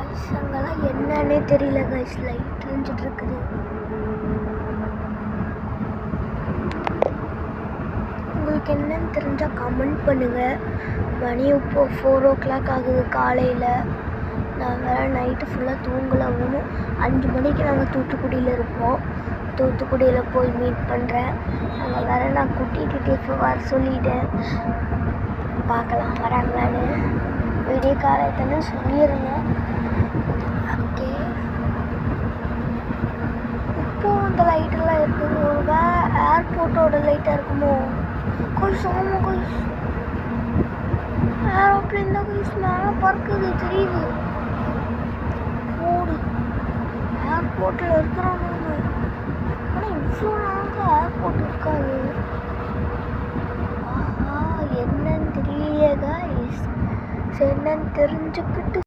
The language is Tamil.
கைஸ் அங்கெல்லாம் என்னன்னே தெரியல கைஸ், லைட் எரிஞ்சிட்டு இருக்குது. உங்களுக்கு என்னன்னு தெரிஞ்சால் கமெண்ட் பண்ணுங்கள். மணி இப்போ 4 o'clock ஆகுது காலையில். நான் வேறு நைட்டு ஃபுல்லாக தூங்கலாம். 5 மணிக்கு நாங்கள் தூத்துக்குடியில் இருப்போம். தூத்துக்குடியில் போய் மீட் பண்ணுறேன். அங்கே வேறு நான் கூட்டிகிட்டு வர சொல்லிட்டேன். பார்க்கலாம் வராங்களான்னு. விடிய காலத்தானே சொல்லியிருந்தேன். ஓகே, இப்போது அந்த லைட்டெல்லாம் இருக்குது. ஒரு ஏர்போர்ட்டோட லைட்டாக இருக்குமோ? கொஞ்சம் ஆமாம் கொஞ்சம் ஏரோப்ளேன் தான் கொஞ்சம் மேலே பறக்குது தெரியுது. ஓடு ஏர்போர்ட்டில் இருக்கிறோம் நம்ம. ஆனால் இவ்வளோ நாங்கள் ஏர்போர்ட் இருக்காது. ஆஹா, என்னன்னு தெரியலையே கைஸ். என்னன்னு தெரிஞ்சுக்கிட்டு